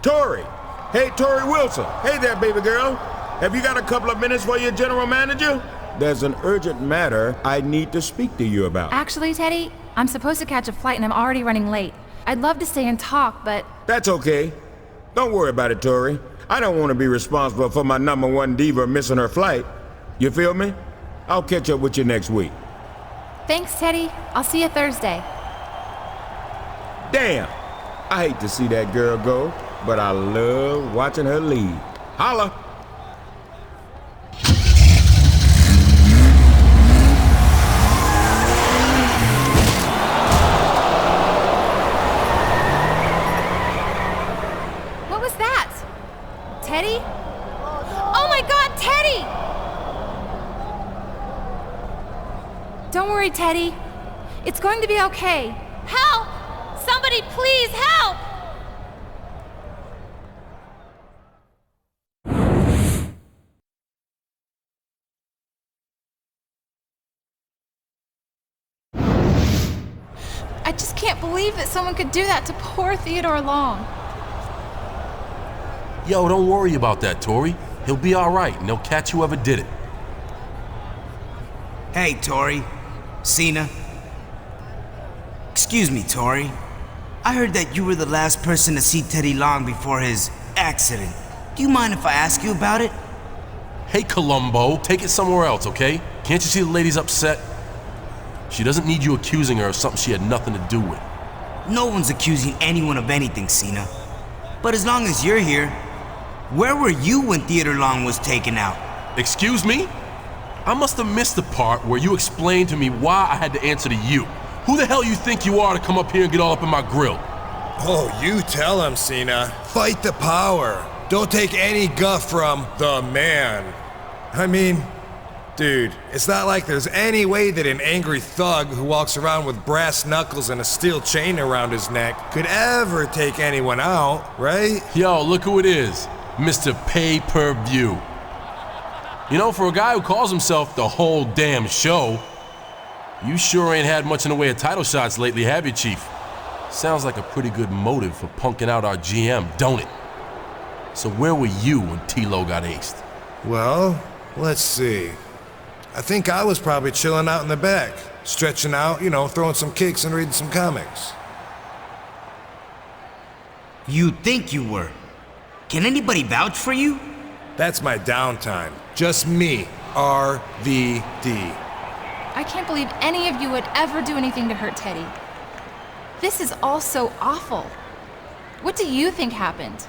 Torrie. Hey, Tory Wilson. Hey there, baby girl. Have you got a couple of minutes for your general manager? There's an urgent matter I need to speak to you about. Actually, Teddy, I'm supposed to catch a flight and I'm already running late. I'd love to stay and talk, but... That's okay. Don't worry about it, Torrie. I don't want to be responsible for my #1 diva missing her flight. You feel me? I'll catch up with you next week. Thanks, Teddy. I'll see you Thursday. Damn! I hate to see that girl go, but I love watching her leave. Holla! What was that? Teddy? Oh my God, Teddy! Don't worry, Teddy. It's going to be okay. Help! Somebody please help! I just can't believe that someone could do that to poor Theodore Long. Yo, don't worry about that, Torrie. He'll be all right, and they'll catch whoever did it. Hey, Torrie. Cena. Excuse me, Torrie. I heard that you were the last person to see Teddy Long before his accident. Do you mind if I ask you about it? Hey, Columbo, take it somewhere else, okay? Can't you see the lady's upset? She doesn't need you accusing her of something she had nothing to do with. No one's accusing anyone of anything, Cena. But as long as you're here, where were you when Theodore Long was taken out? Excuse me? I must have missed the part where you explained to me why I had to answer to you. Who the hell you think you are to come up here and get all up in my grill? Oh, you tell him, Cena. Fight the power. Don't take any guff from the man. I mean, dude, it's not like there's any way that an angry thug who walks around with brass knuckles and a steel chain around his neck could ever take anyone out, right? Yo, look who it is. Mr. Pay-Per-View. You know, for a guy who calls himself the whole damn show, you sure ain't had much in the way of title shots lately, have you, Chief? Sounds like a pretty good motive for punking out our GM, don't it? So where were you when T-Lo got aced? Well, let's see. I think I was probably chilling out in the back, stretching out, you know, throwing some kicks and reading some comics. You think you were. Can anybody vouch for you? That's my downtime. Just me, RVD. I can't believe any of you would ever do anything to hurt Teddy. This is all so awful. What do you think happened?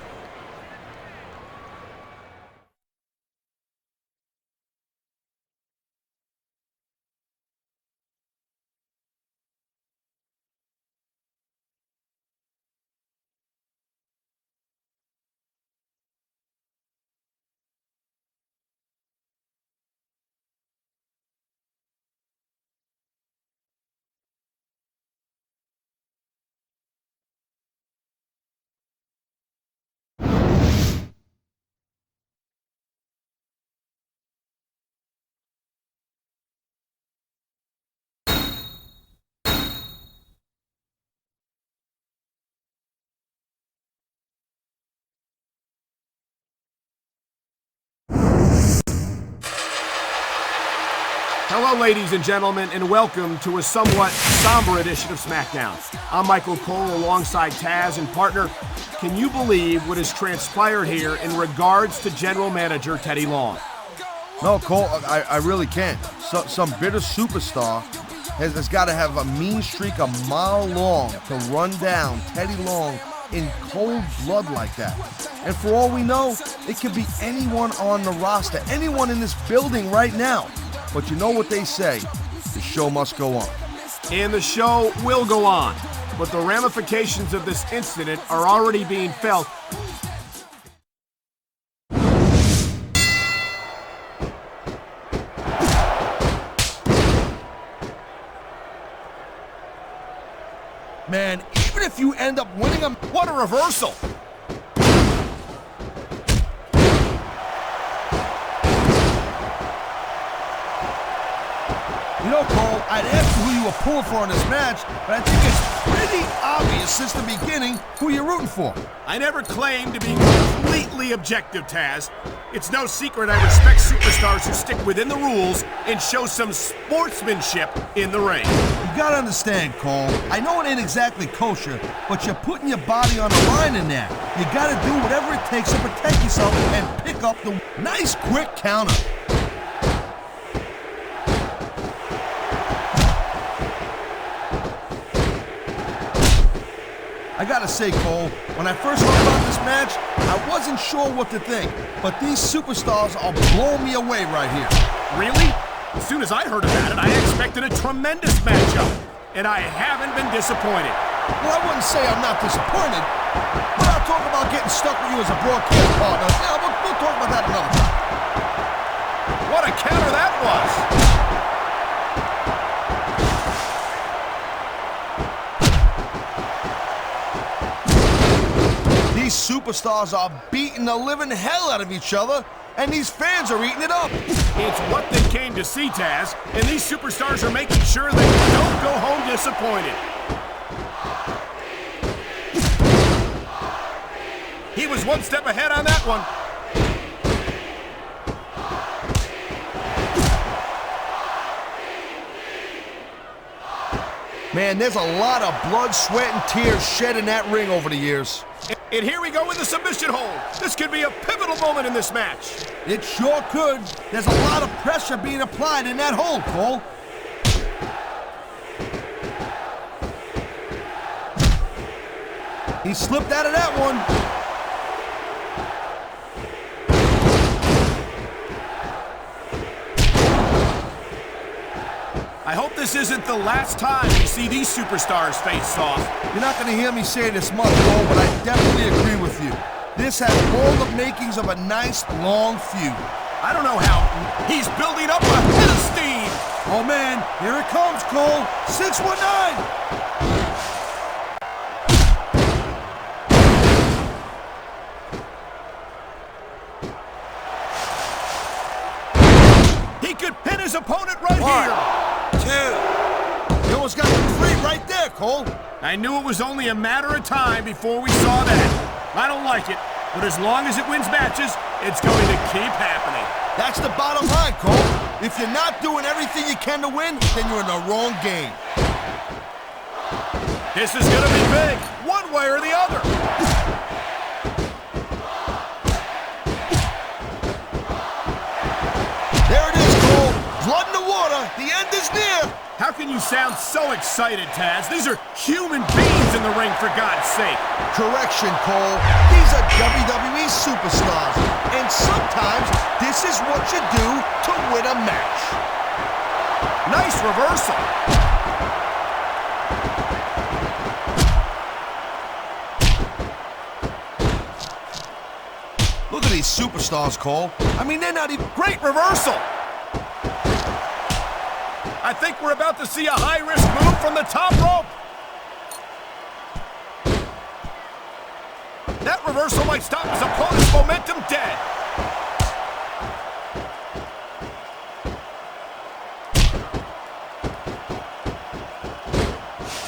Hello, ladies and gentlemen, and welcome to a somewhat somber edition of Smackdown. I'm Michael Cole alongside Taz and partner. Can you believe what has transpired here in regards to General Manager Teddy Long? No, Cole, I really can't. Some bitter superstar has got to have a mean streak a mile long to run down Teddy Long in cold blood like that. And for all we know, it could be anyone on the roster, anyone in this building right now. But you know what they say, the show must go on. And the show will go on, but the ramifications of this incident are already being felt. Man, even if you end up winning them, What a reversal! you know, Cole, I'd ask you who you you were pulling for in this match, but I think it's pretty obvious since the beginning who you're rooting for. I never claimed to be completely objective, Taz. It's no secret I respect superstars who stick within the rules and show some sportsmanship in the ring. You gotta understand, Cole. I know it ain't exactly kosher, but you're putting your body on the line in there. You gotta do whatever it takes to protect yourself and pick up the nice quick counter. I gotta say, Cole, when I first heard about this match, I wasn't sure what to think, but these superstars are blowing me away right here. Really? As soon as I heard about it, I expected a tremendous matchup, and I haven't been disappointed. Well, I wouldn't say I'm not disappointed, but I'll talk about getting stuck with you as a broadcast partner. Yeah, we'll talk about that another time. What a counter that was! These superstars are beating the living hell out of each other, and these fans are eating it up. It's what they came to see, Taz, and these superstars are making sure they don't go home disappointed. He was one step ahead on that one. Man, there's a lot of blood, sweat, and tears shed in that ring over the years. And here we go with the submission hold. This could be a pivotal moment in this match. It sure could. There's a lot of pressure being applied in that hold, Cole. He slipped out of that one. I hope this isn't the last time we see these superstars face off. You're not going to hear me say this much, Cole, but I definitely agree with you. This has all the makings of a nice, long feud. I don't know how. He's building up a head of steam. Oh, man, here it comes, Cole. 619. He could pin his opponent right here. 2. You almost got the 3 right there, Cole. I knew it was only a matter of time before we saw that. I don't like it, but as long as it wins matches, it's going to keep happening. That's the bottom line, Cole. If you're not doing everything you can to win, then you're in the wrong game. This is going to be big, one way or the other. There it is, Cole. Blood in the water. The end is near. How can you sound so excited, Taz? These are human beings in the ring, for God's sake. Correction, Cole. These are WWE superstars. And sometimes this is what you do to win a match. Nice reversal. Look at these superstars, Cole. I mean, they're not even... Great reversal. I think we're about to see a high-risk move from the top rope. That reversal might stop his opponent's momentum dead.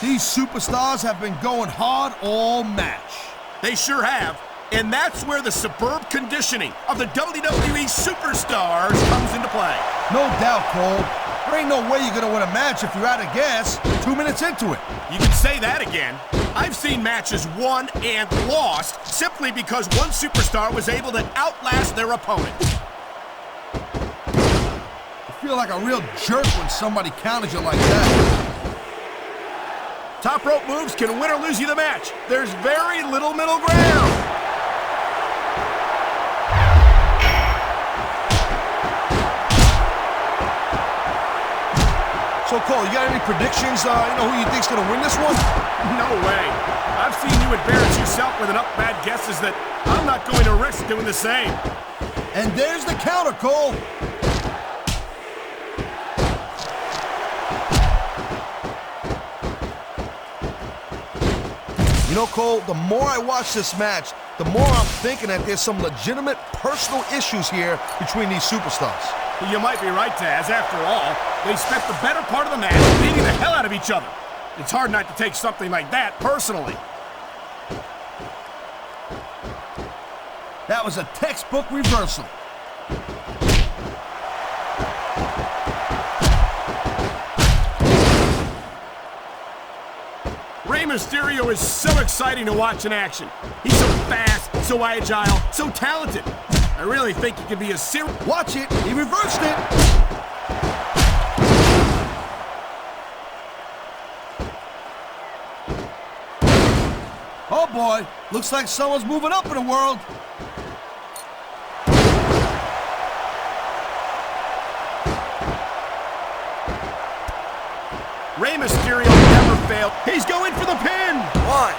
These superstars have been going hard all match. They sure have. And that's where the superb conditioning of the WWE superstars comes into play. No doubt, Cole. There ain't no way you're gonna win a match if you're out of gas 2 minutes into it. You can say that again. I've seen matches won and lost simply because one superstar was able to outlast their opponent. I feel like a real jerk when somebody counters you like that. Top rope moves can win or lose you the match. There's very little middle ground. So, Cole, you got any predictions, who you think's gonna win this one? No way. I've seen you embarrass yourself with enough bad guesses that I'm not going to risk doing the same. And there's the counter, Cole. You know, Cole, the more I watch this match, the more I'm thinking that there's some legitimate personal issues here between these superstars. You might be right, Taz. After all, they spent the better part of the match beating the hell out of each other. It's hard not to take something like that personally. That was a textbook reversal. Rey Mysterio is so exciting to watch in action. He's so fast, so agile, so talented. I really think he could be a serious... Watch it, he reversed it. Oh boy, looks like someone's moving up in the world. Rey Mysterio never failed. He's going for the pin. 1,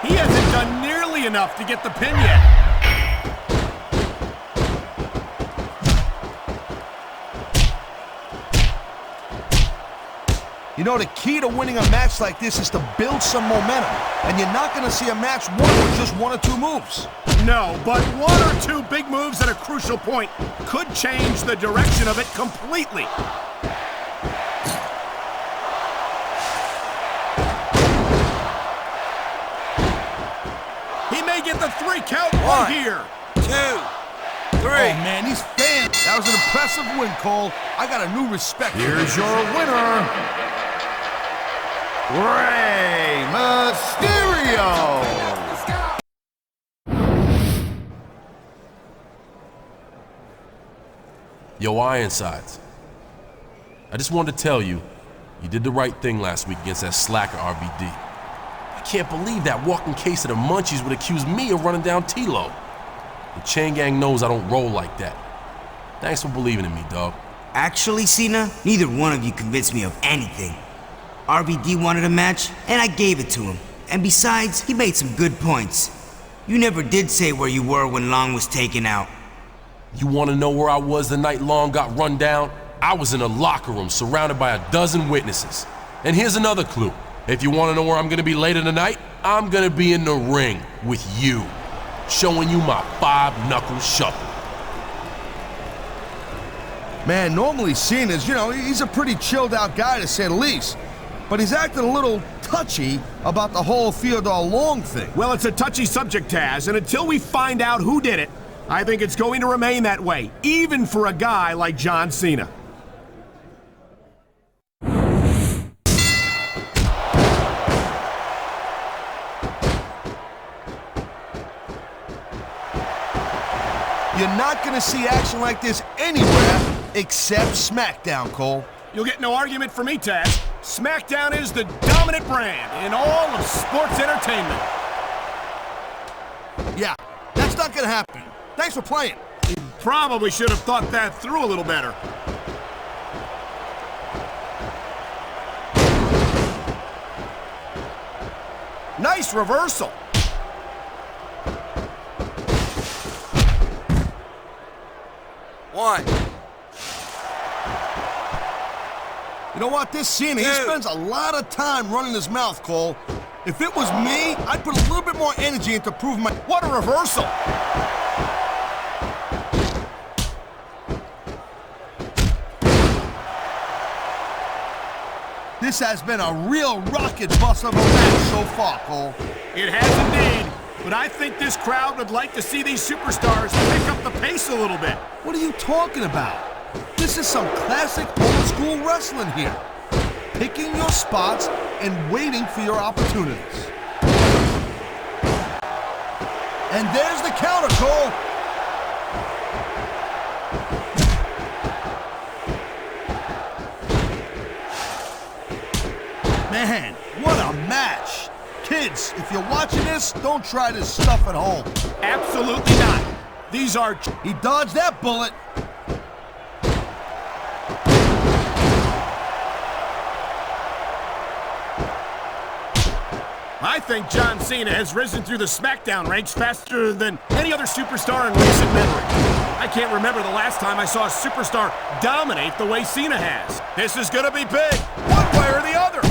2. He hasn't done nearly enough to get the pin yet. You know, the key to winning a match like this is to build some momentum. And you're not going to see a match won with just 1 or 2 moves. No, but 1 or 2 big moves at a crucial point could change the direction of it completely. He may get the 3 count right here. 2, 3. Oh man, he's fan. That was an impressive win, Cole. I got a new respect. Here's your winner, Rey Mysterio! Yo, Ironsides. I just wanted to tell you, you did the right thing last week against that slacker RVD. I can't believe that walking case of the munchies would accuse me of running down T-Lo. The Chain Gang knows I don't roll like that. Thanks for believing in me, dog. Actually, Cena, neither one of you convinced me of anything. RVD wanted a match, and I gave it to him. And besides, he made some good points. You never did say where you were when Long was taken out. You want to know where I was the night Long got run down? I was in a locker room surrounded by a dozen witnesses. And here's another clue. If you want to know where I'm going to be later tonight, I'm going to be in the ring with you, showing you my 5-knuckle shuffle. Man, normally Cena's, he's a pretty chilled out guy to say the least. But he's acting a little touchy about the whole Theodore Long thing. Well, it's a touchy subject, Taz, and until we find out who did it, I think it's going to remain that way, even for a guy like John Cena. You're not going to see action like this anywhere except SmackDown, Cole. You'll get no argument from me, Taz. SmackDown is the dominant brand in all of sports entertainment. Yeah, that's not going to happen. Thanks for playing. You probably should have thought that through a little better. Nice reversal. One. You know what? This Cena, he spends a lot of time running his mouth, Cole. If it was me, I'd put a little bit more energy into proving my... What a reversal! This has been a real rocket bus of a match so far, Cole. It has indeed, but I think this crowd would like to see these superstars pick up the pace a little bit. What are you talking about? This is some classic old-school wrestling here. Picking your spots and waiting for your opportunities. And there's the counter, Cole. Man, what a match. Kids, if you're watching this, don't try this stuff at home. Absolutely not. These are... He dodged that bullet. I think John Cena has risen through the SmackDown ranks faster than any other superstar in recent memory. I can't remember the last time I saw a superstar dominate the way Cena has. This is gonna be big, one way or the other.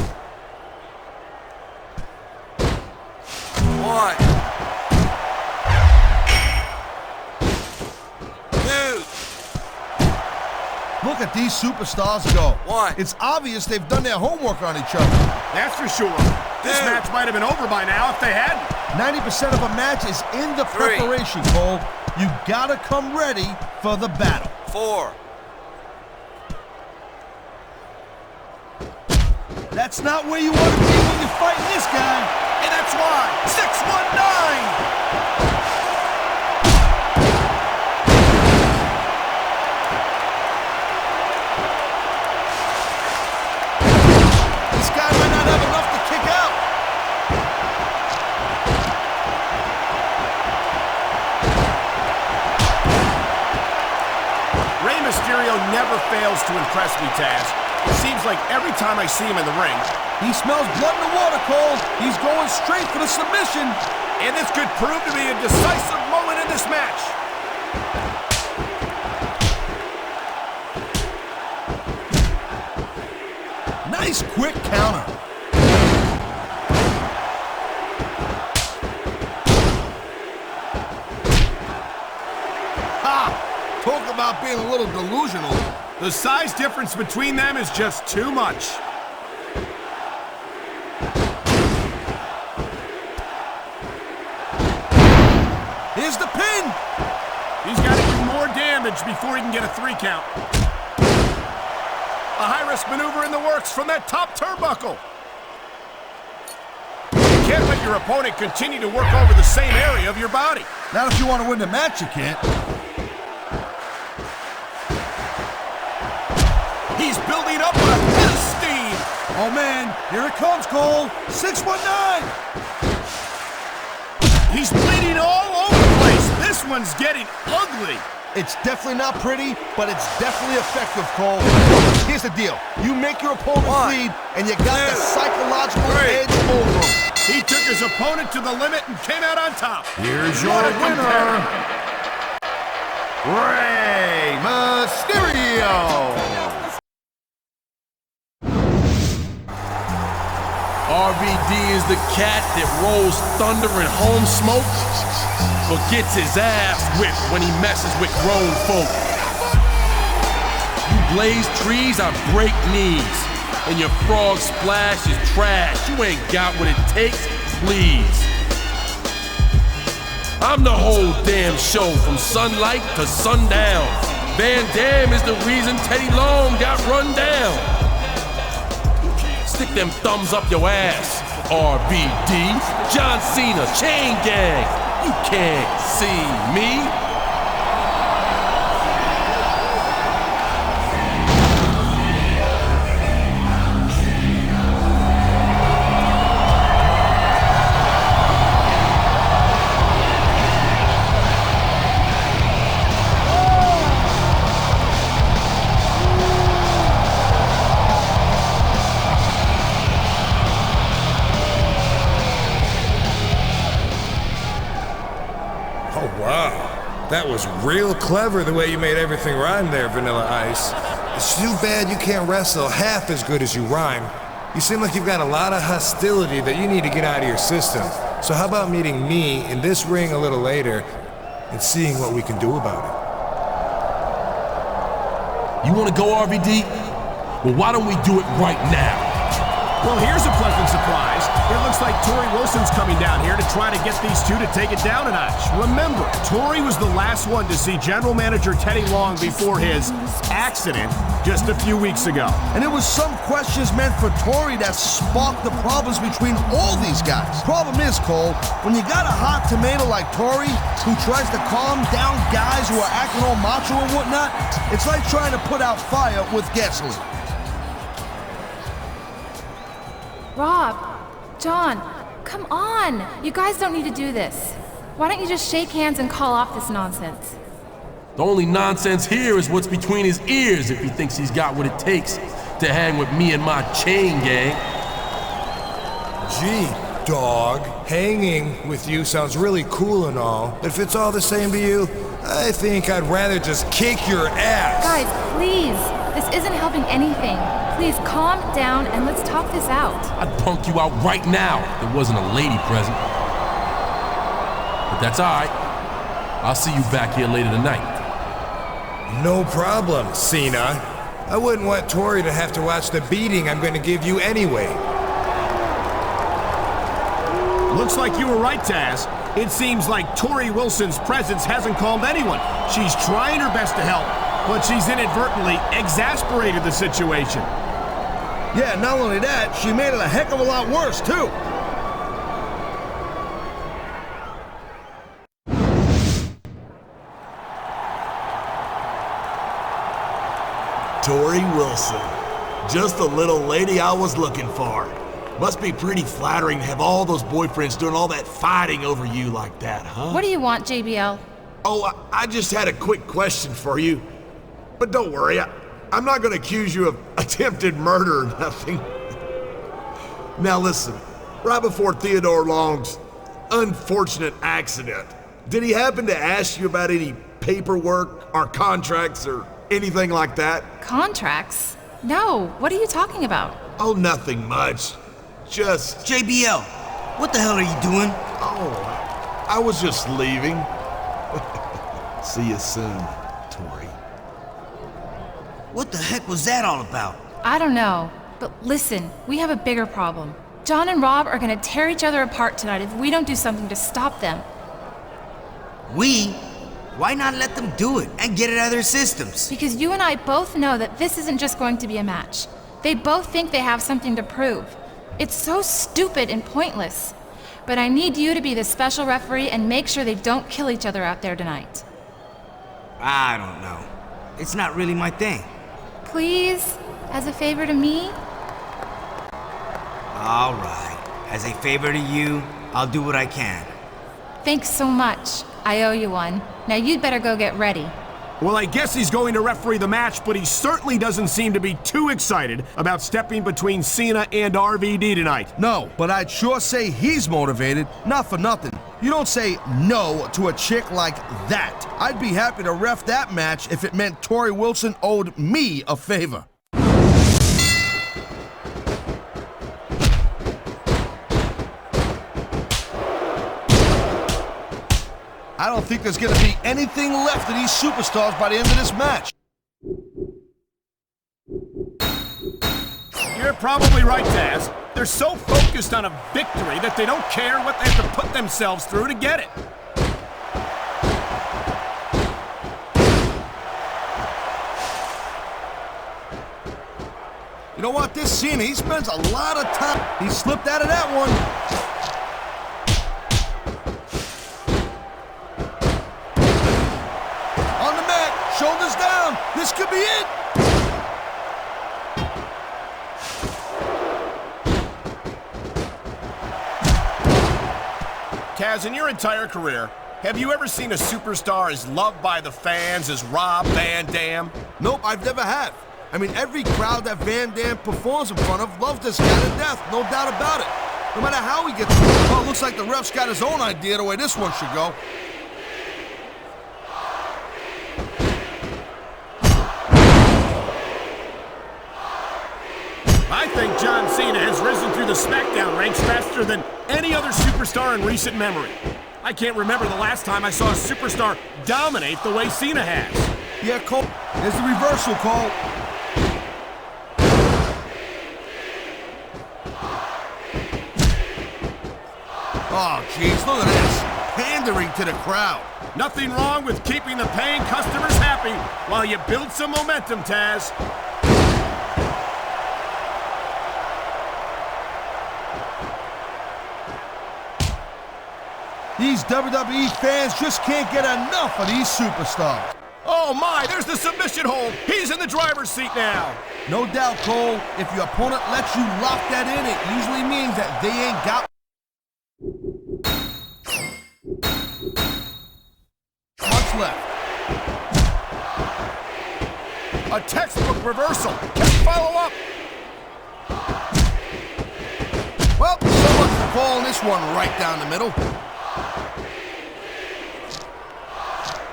One. Two. Look at these superstars go. One. It's obvious they've done their homework on each other. That's for sure. This match might have been over by now if they hadn't. 90% of a match is in the Three. preparation, Cole. You gotta come ready for the battle. 4. That's not where you want to be when you're fighting this guy. And that's why. 619! This guy might not have enough to kick out. Rey Mysterio never fails to impress me, Taz. It seems like every time I see him in the ring, He smells blood in the water, Cole. He's going straight for the submission. and this could prove to be a decisive moment in this match. Nice quick counter. Ha! Talk about being a little delusional. The size difference between them is just too much. Here's the pin. He's got to do more damage before he can get a 3 count. A high-risk maneuver in the works from that top turnbuckle. You can't let your opponent continue to work over the same area of your body. Not if you want to win the match, you can't. He's building up a bit of steam. Oh, man. Here it comes, Cole. 619. He's bleeding all over the place. This one's getting ugly. It's definitely not pretty, but it's definitely effective, Cole. Here's the deal. You make your opponent bleed, and you got the psychological edge over him. He took his opponent to the limit and came out on top. Here's your winner, Rey Mysterio. RVD is the cat that rolls thunder and home smoke, but gets his ass whipped when he messes with grown folk. You blaze trees, I break knees, and your frog splash is trash. You ain't got what it takes, please. I'm the whole damn show from sunlight to sundown. Van Dam is the reason Teddy Long got run down. Stick them thumbs up your ass, RVD. John Cena, Chain Gang. You can't see me. That was real clever the way you made everything rhyme there, Vanilla Ice. It's too bad you can't wrestle half as good as you rhyme. You seem like you've got a lot of hostility that you need to get out of your system. So how about meeting me in this ring a little later and seeing what we can do about it? You want to go, RVD? Well, why don't we do it right now? Well, here's a pleasant surprise. It looks like Tory Wilson's coming down here to try to get these two to take it down a notch. Remember, Tory was the last one to see General Manager Teddy Long before his accident just a few weeks ago. And it was some questions meant for Torrie that sparked the problems between all these guys. Problem is, Cole, when you got a hot tomato like Torrie who tries to calm down guys who are acting all macho and whatnot, it's like trying to put out fire with gasoline. Rob, John, come on. You guys don't need to do this. Why don't you just shake hands and call off this nonsense? The only nonsense here is what's between his ears if he thinks he's got what it takes to hang with me and my chain gang. Gee, dog, hanging with you sounds really cool and all, but if it's all the same to you, I think I'd rather just kick your ass. Guys, please. This isn't helping anything. Please calm down and let's talk this out. I'd punk you out right now if there wasn't a lady present. But that's all right. I'll see you back here later tonight. No problem, Cena. I wouldn't want Torrie to have to watch the beating I'm going to give you anyway. Looks like you were right, Taz. It seems like Tory Wilson's presence hasn't calmed anyone. She's trying her best to help, but she's inadvertently exasperated the situation. Yeah, not only that, she made it a heck of a lot worse, too. Tory Wilson. Just the little lady I was looking for. Must be pretty flattering to have all those boyfriends doing all that fighting over you like that, huh? What do you want, JBL? Oh, I just had a quick question for you. But don't worry, I'm not going to accuse you of attempted murder or nothing. Now listen, right before Theodore Long's unfortunate accident, did he happen to ask you about any paperwork or contracts or anything like that? Contracts? No, what are you talking about? Oh, nothing much. Just... JBL, what the hell are you doing? Oh, I was just leaving. See you soon, Torrie. What the heck was that all about? I don't know, but listen, we have a bigger problem. John and Rob are gonna tear each other apart tonight if we don't do something to stop them. We? Why not let them do it and get it out of their systems? Because you and I both know that this isn't just going to be a match. They both think they have something to prove. It's so stupid and pointless. But I need you to be the special referee and make sure they don't kill each other out there tonight. I don't know. It's not really my thing. Please, as a favor to me? All right. As a favor to you, I'll do what I can. Thanks so much. I owe you one. Now you'd better go get ready. Well, I guess he's going to referee the match, but he certainly doesn't seem to be too excited about stepping between Cena and RVD tonight. No, but I'd sure say he's motivated, not for nothing. You don't say no to a chick like that. I'd be happy to ref that match if it meant Tory Wilson owed me a favor. I don't think there's going to be anything left of these superstars by the end of this match. You're probably right, Taz. They're so focused on a victory that they don't care what they have to put themselves through to get it. You know what? This Cena, he spends a lot of time. He slipped out of that one. Shoulders down. This could be it. Taz, in your entire career, have you ever seen a superstar as loved by the fans as Rob Van Dam? Nope, I've never have. I mean, every crowd that Van Dam performs in front of loves this guy to death, no doubt about it. No matter how he gets... Well, it looks like the ref's got his own idea the way this one should go. I think John Cena has risen through the Smackdown ranks faster than any other superstar in recent memory. I can't remember the last time I saw a superstar dominate the way Cena has. Yeah, Cole, there's the reversal, Cole. Oh, jeez, look at this. Pandering to the crowd. Nothing wrong with keeping the paying customers happy while you build some momentum, Taz. These WWE fans just can't get enough of these superstars. Oh my, there's the submission hold. He's in the driver's seat now. No doubt, Cole. If your opponent lets you lock that in, it usually means that they ain't got much left. A textbook reversal. Can follow up. Well, so much for calling this one right down the middle.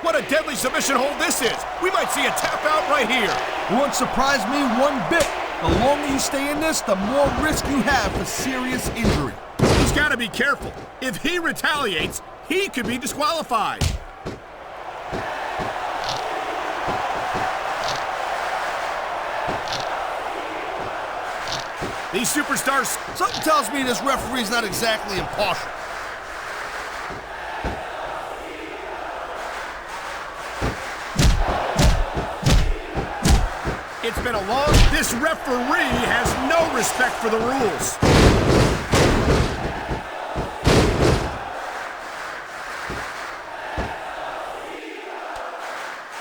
What a deadly submission hold this is. We might see a tap out right here. It won't surprise me one bit. The longer you stay in this, the more risk you have for serious injury. He's got to be careful. If he retaliates, he could be disqualified. These superstars... Something tells me this referee's not exactly impartial. It's been a long... This referee has no respect for the rules.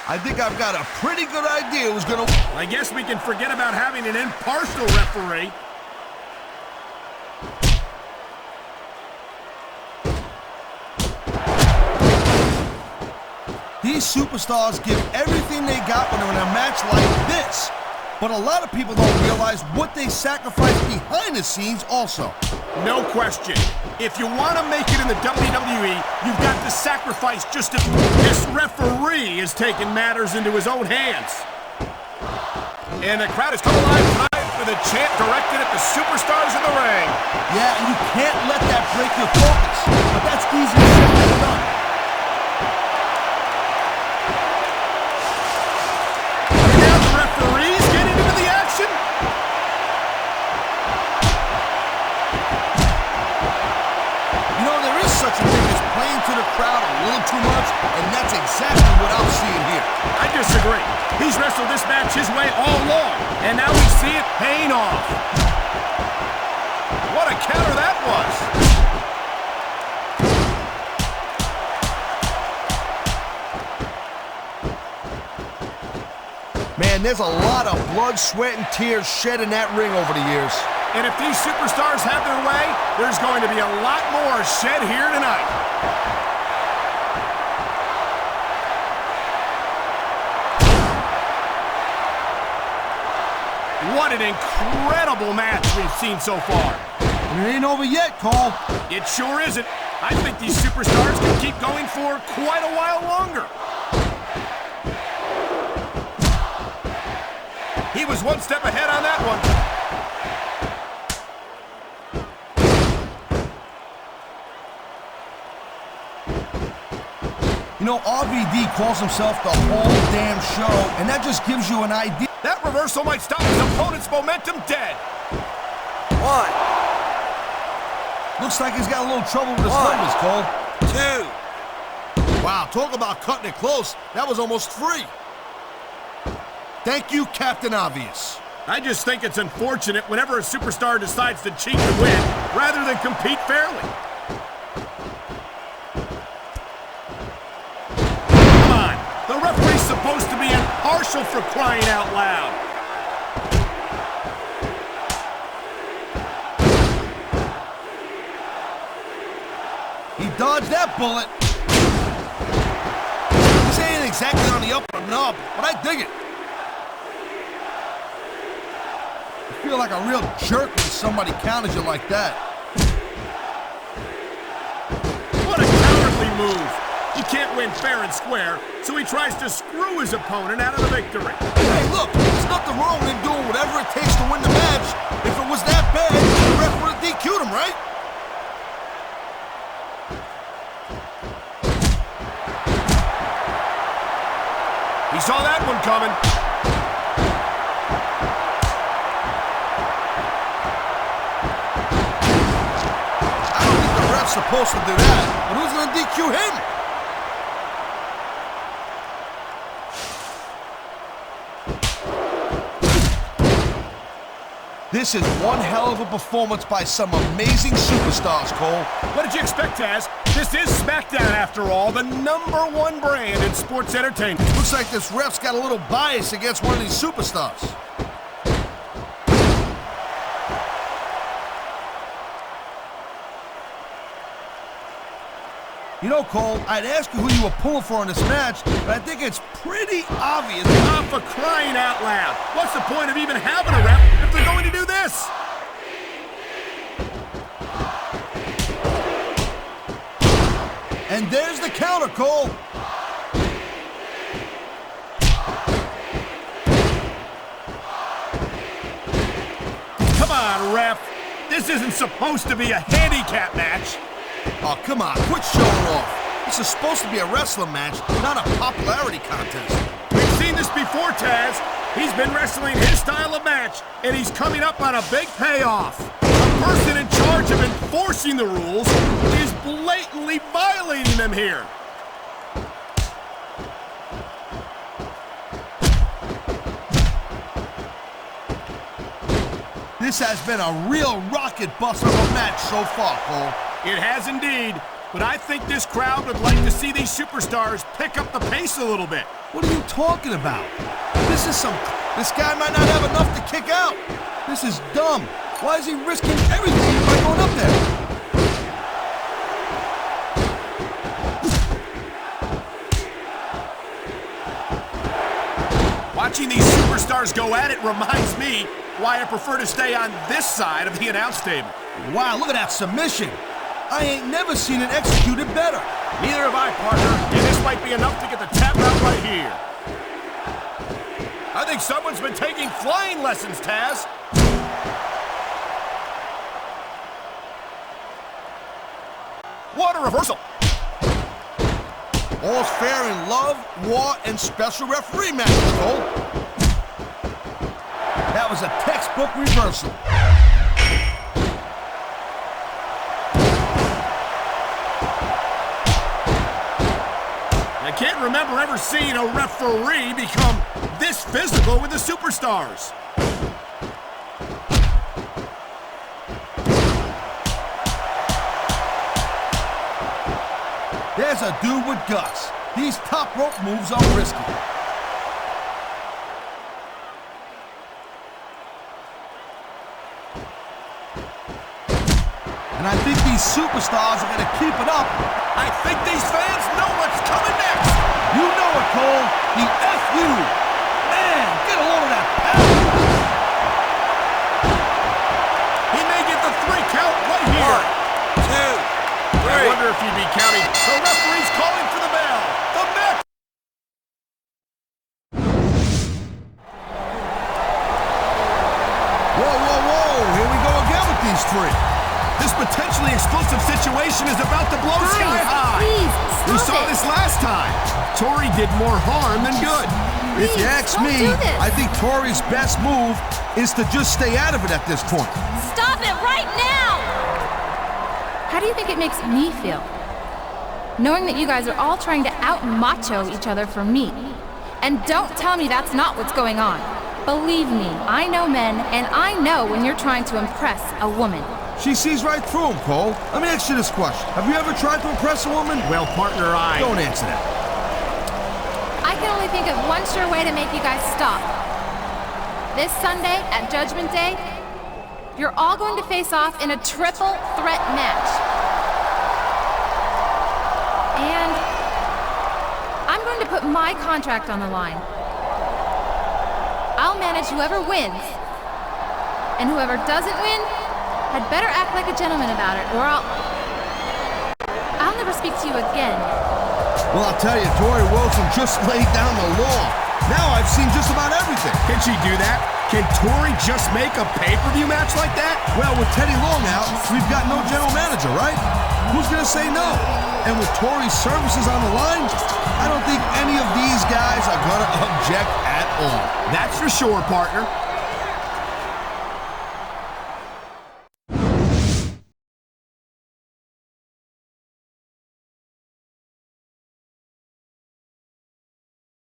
I think I've got a pretty good idea who's gonna... I guess we can forget about having an impartial referee. These superstars give everything they got when they're in a match like this. But a lot of people don't realize what they sacrifice behind the scenes also. No question. If you want to make it in the WWE, you've got to sacrifice just a... This referee is taking matters into his own hands. And the crowd is coming alive tonight with a chant directed at the superstars in the ring. Yeah, and you can't let that break your focus. But that's easier said than done. Now the referee's getting into the action. You know, there is such a thing as playing to the crowd a little too much, and that's exactly what I'm seeing here. I disagree. He's wrestled this match his way all along, and now we see it paying off. What a counter that was. Man, there's a lot of blood, sweat, and tears shed in that ring over the years. And if these superstars have their way, there's going to be a lot more shed here tonight. What an incredible match we've seen so far. And it ain't over yet, Cole. It sure isn't. I think these superstars can keep going for quite a while longer. He was one step ahead on that one. You know, RVD calls himself the whole damn show, and that just gives you an idea. That reversal might stop his opponent's momentum dead. One. Looks like he's got a little trouble with his numbers, Cole. Two. Wow, talk about cutting it close. That was almost free. Thank you, Captain Obvious. I just think it's unfortunate whenever a superstar decides to cheat to win, rather than compete fairly. Come on, the referee's supposed to be impartial for crying out loud. He dodged that bullet. This ain't exactly on the up or nub, but I dig it. I feel like a real jerk when somebody counters you like that. What a cowardly move. He can't win fair and square, so he tries to screw his opponent out of the victory. Hey, look, there's nothing wrong with him doing whatever it takes to win the match. If it was that bad, the ref would have DQ'd him, right? He saw that one coming. I don't think the ref's supposed to do that, but who's gonna DQ him? This is one hell of a performance by some amazing superstars, Cole. What did you expect, Taz? This is Smackdown, after all, the #1 brand in sports entertainment. Looks like this ref's got a little bias against one of these superstars. You know, Cole, I'd ask you who you were pulling for in this match, but I think it's pretty obvious. Oh, for crying out loud. What's the point of even having a rep if they're going to do this? And there's the counter, Cole. Come on, ref. This isn't supposed to be a handicap match. Oh, come on, quit showing off. This is supposed to be a wrestling match, not a popularity contest. We've seen this before, Taz. He's been wrestling his style of match, and he's coming up on a big payoff. The person in charge of enforcing the rules is blatantly violating them here. This has been a real rocket buster of a match so far, Cole. It has indeed, but I think this crowd would like to see these superstars pick up the pace a little bit. What are you talking about? This guy might not have enough to kick out. This is dumb. Why is he risking everything by going up there? Watching these superstars go at it reminds me why I prefer to stay on this side of the announce table. Wow, look at that submission. I ain't never seen it executed better. Neither have I, partner, and this might be enough to get the tap out right here. I think someone's been taking flying lessons, Taz. What a reversal. All's fair in love, war, and special referee matches, Cole. That was a textbook reversal. I can't remember ever seeing a referee become this physical with the superstars. There's a dude with guts. These top rope moves are risky. And I think these superstars are going to keep it up. I think these fans know what's coming next. You know it, Cole. The F.U. Man, get a load of that power. He may get the 3 count right here. 1, 2, 3. I wonder if he'd be counting. The referee's calling for the bell. The match. Whoa, whoa, whoa. Here we go again with these 3. This potentially explosive situation is about to blow sky high. Please, We stop saw it. this last time. Torrie did more harm than good. If you Please, ask don't me, do this. I think Torrie's best move is to just stay out of it at this point. Stop it right now! How do you think it makes me feel? Knowing that you guys are all trying to out-macho each other for me. And don't tell me that's not what's going on. Believe me, I know men, and I know when you're trying to impress a woman. She sees right through him, Cole. Let me ask you this question. Have you ever tried to impress a woman? Well, partner, Don't answer that. I can only think of one sure way to make you guys stop. This Sunday at Judgment Day, you're all going to face off in a triple threat match. And I'm going to put my contract on the line. I'll manage whoever wins. And whoever doesn't win had better act like a gentleman about it, or I'll never speak to you again. Well, I'll tell you, Tory Wilson just laid down the law. Now I've seen just about everything. Can she do that? Can Torrie just make a pay-per-view match like that? Well, with Teddy Long out, we've got no general manager, right? Who's gonna say no? And with Torrie's services on the line, I don't think any of these guys are gonna object at all. That's for sure, partner.